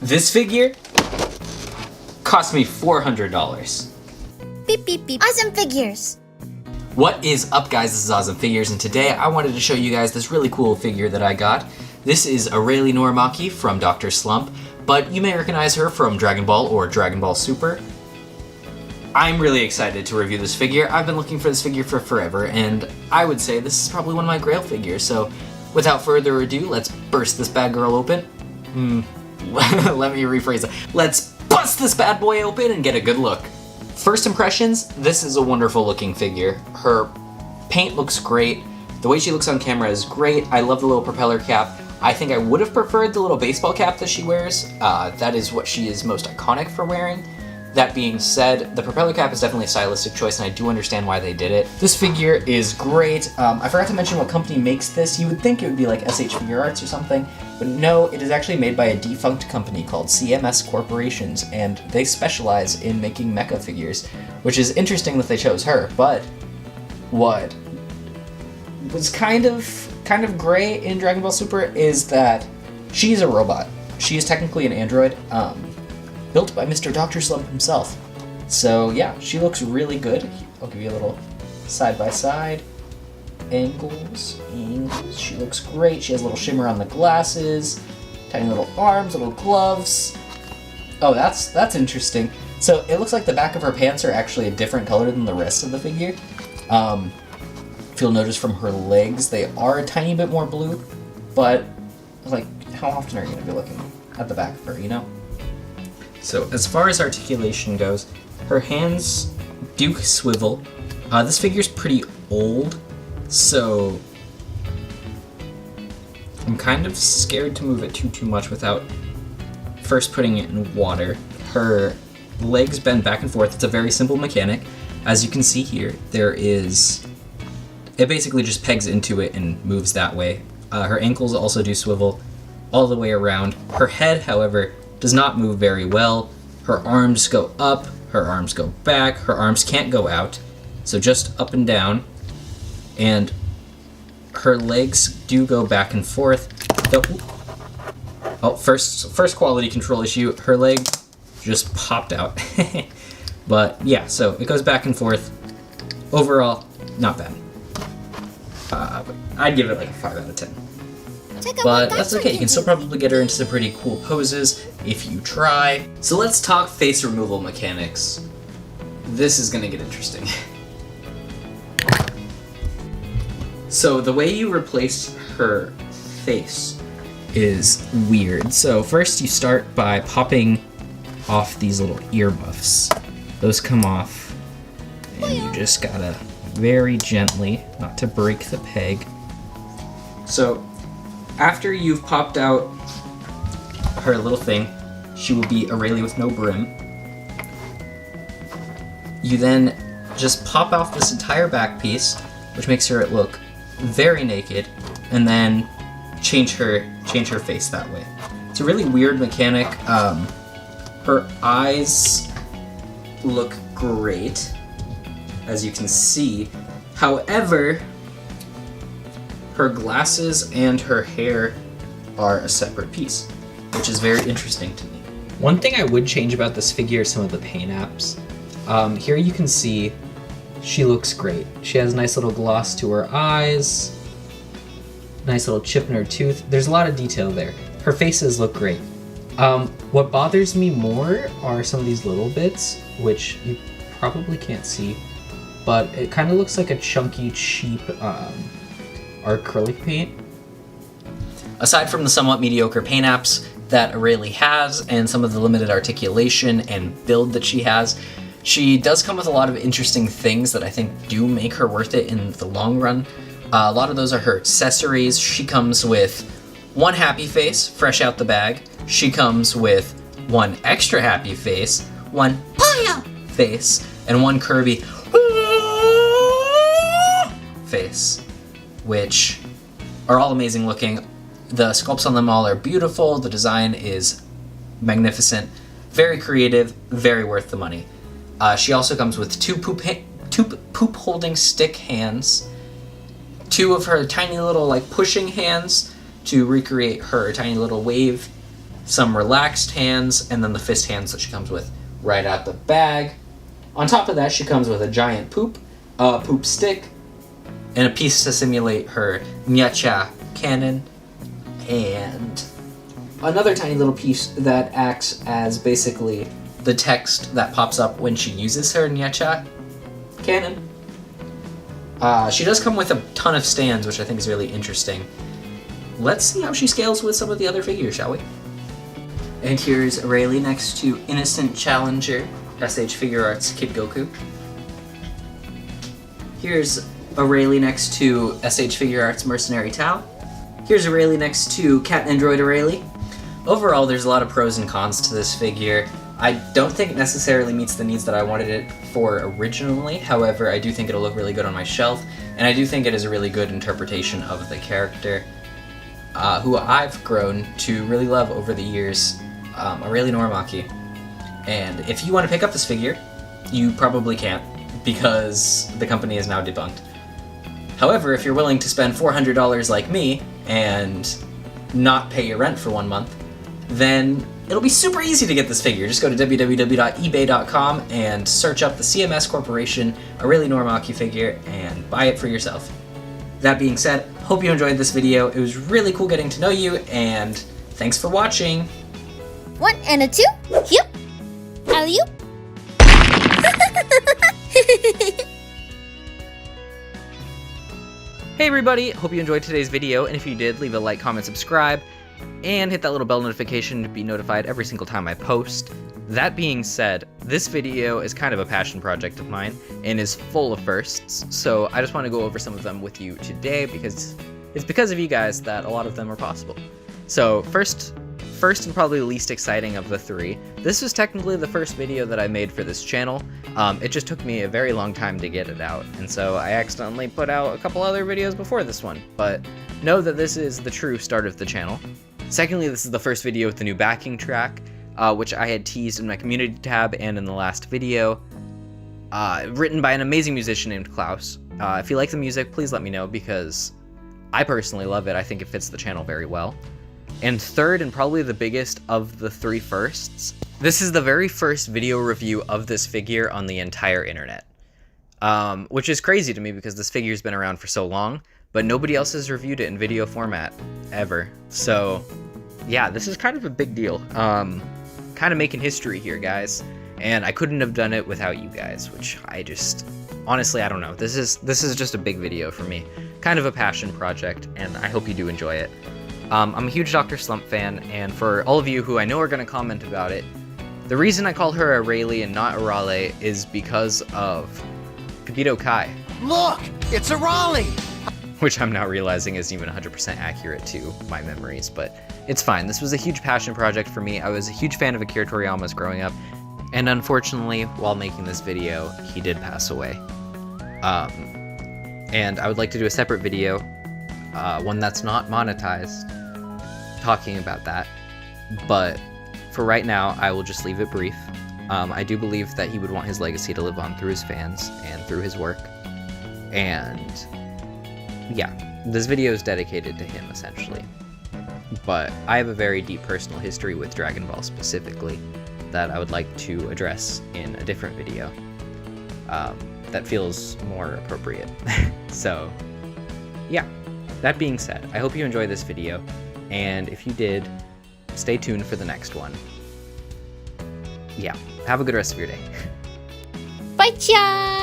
This figure cost me $400. Beep beep beep. Awesome figures. What is up, guys? This is Awesome Figures, and today I wanted to show you guys this really cool figure that I got. This is Arale Norimaki from Dr. Slump, but you may recognize her from Dragon Ball or Dragon Ball Super. I'm really excited to review this figure. I've been looking for this figure for forever, and I would say this is probably one of my grail figures, so without further ado, let's burst this bad girl open. Let me rephrase it. Let's bust this bad boy open and get a good look. First impressions, this is a wonderful looking figure. Her paint looks great. The way she looks on camera is great. I love the little propeller cap. I think I would have preferred the little baseball cap that she wears. That is what she is most iconic for wearing. That being said, the propeller cap is definitely a stylistic choice, and I do understand why they did it. This figure is great. I forgot to mention what company makes this. You would think it would be like SH Figure Arts or something, but no, it is actually made by a defunct company called CMS Corporations, and they specialize in making mecha figures, which is interesting that they chose her, but what was kind of gray in Dragon Ball Super is that she's a robot. She is technically an android, built by Mr. Dr. Slump himself. So yeah, she looks really good. I'll give you a little side-by-side angles. She looks great. She has a little shimmer on the glasses, tiny little arms, little gloves. Oh, that's interesting. So it looks like the back of her pants are actually a different color than the rest of the figure. If you'll notice from her legs, they are a tiny bit more blue, but like, how often are you gonna be looking at the back of her, you know? So as far as articulation goes, her hands do swivel. This figure's pretty old, so I'm kind of scared to move it too much without first putting it in water. Her legs bend back and forth. It's a very simple mechanic. As you can see here, it basically just pegs into it and moves that way. Her ankles also do swivel all the way around. Her head, however, does not move very well. Her arms go up, her arms go back, her arms can't go out, so just up and down. And her legs do go back and forth. First quality control issue, her leg just popped out. But yeah, so it goes back and forth. Overall, not bad. I'd give it like a 5 out of 10. But that's okay, you can still probably get her into some pretty cool poses if you try. So let's talk face removal mechanics. This is gonna get interesting. So the way you replace her face is weird. So first you start by popping off these little ear muffs. Those come off, and you just gotta very gently, not to break the peg. So after you've popped out her little thing, she will be Arale with no brim. You then just pop off this entire back piece, which makes her look very naked, and then change her face that way. It's a really weird mechanic. Her eyes look great, as you can see. However, her glasses and her hair are a separate piece, which is very interesting to me. One thing I would change about this figure is some of the paint apps. Here you can see she looks great. She has a nice little gloss to her eyes, nice little chip in her tooth. There's a lot of detail there. Her faces look great. What bothers me more are some of these little bits, which you probably can't see, but it kind of looks like a chunky, cheap acrylic paint. Aside from the somewhat mediocre paint apps that Arale has and some of the limited articulation and build that she has, she does come with a lot of interesting things that I think do make her worth it in the long run. A lot of those are her accessories. She comes with one happy face, fresh out the bag. She comes with one extra happy face, one Paya face, and one Kirby face, which are all amazing looking. The sculpts on them all are beautiful. The design is magnificent, very creative, very worth the money. She also comes with two poop holding stick hands, two of her tiny little like pushing hands to recreate her tiny little wave some relaxed hands, and then the fist hands that she comes with right out the bag. On top of that, she comes with a giant poop, a poop stick, and a piece to simulate her mecha cannon, and another tiny little piece that acts as basically the text that pops up when she uses her mecha cannon. She does come with a ton of stands, which I think is really interesting. Let's see how she scales with some of the other figures, shall we? And here's Arale next to Innocent Challenger, SH Figure Arts Kid Goku. Here's Arale next to SH Figure Arts Mercenary Tao. Here's Arale next to Cat Android Arale. Overall, there's a lot of pros and cons to this figure. I don't think it necessarily meets the needs that I wanted it for originally. However, I do think it'll look really good on my shelf, and I do think it is a really good interpretation of the character, who I've grown to really love over the years, Arale Norimaki. And if you want to pick up this figure, you probably can't, because the company is now debunked. However, if you're willing to spend $400 like me, and not pay your rent for 1 month, then it'll be super easy to get this figure. Just go to www.ebay.com and search up the CMS Corporation Arale Norimaki figure and buy it for yourself. That being said, hope you enjoyed this video. It was really cool getting to know you, and thanks for watching. 1 and a 2. Yep. Alley-oop. Hey everybody, hope you enjoyed today's video, and if you did, leave a like, comment, subscribe, and hit that little bell notification to be notified every single time I post. That being said, this video is kind of a passion project of mine, and is full of firsts, so I just want to go over some of them with you today, because it's because of you guys that a lot of them are possible. So first and probably least exciting of the three, this was technically the first video that I made for this channel. It just took me a very long time to get it out, and so I accidentally put out a couple other videos before this one, but know that this is the true start of the channel. Secondly, this is the first video with the new backing track, which I had teased in my community tab and in the last video, written by an amazing musician named Klaus. If you like the music, please let me know, because I personally love it. I think it fits the channel very well. And third, and probably the biggest of the three firsts, this is the very first video review of this figure on the entire internet. Which is crazy to me because this figure's been around for so long, but nobody else has reviewed it in video format, ever. So, yeah, this is kind of a big deal. Kind of making history here, guys. And I couldn't have done it without you guys, which I just, honestly, I don't know. This is just a big video for me. Kind of a passion project, and I hope you do enjoy it. I'm a huge Dr. Slump fan, and for all of you who I know are going to comment about it, the reason I call her Arale and not Arale is because of Kagito Kai. Look! It's Arale! Which I'm now realizing isn't even 100% accurate to my memories, but it's fine. This was a huge passion project for me. I was a huge fan of Akira Toriyama's growing up, and unfortunately, while making this video, he did pass away. And I would like to do a separate video, one that's not monetized, talking about that, but for right now, I will just leave it brief. I do believe that he would want his legacy to live on through his fans and through his work, and yeah, this video is dedicated to him, essentially. But I have a very deep personal history with Dragon Ball specifically that I would like to address in a different video that feels more appropriate. So, yeah, that being said, I hope you enjoyed this video, and if you did, stay tuned for the next one. Yeah, have a good rest of your day. Bye, cha!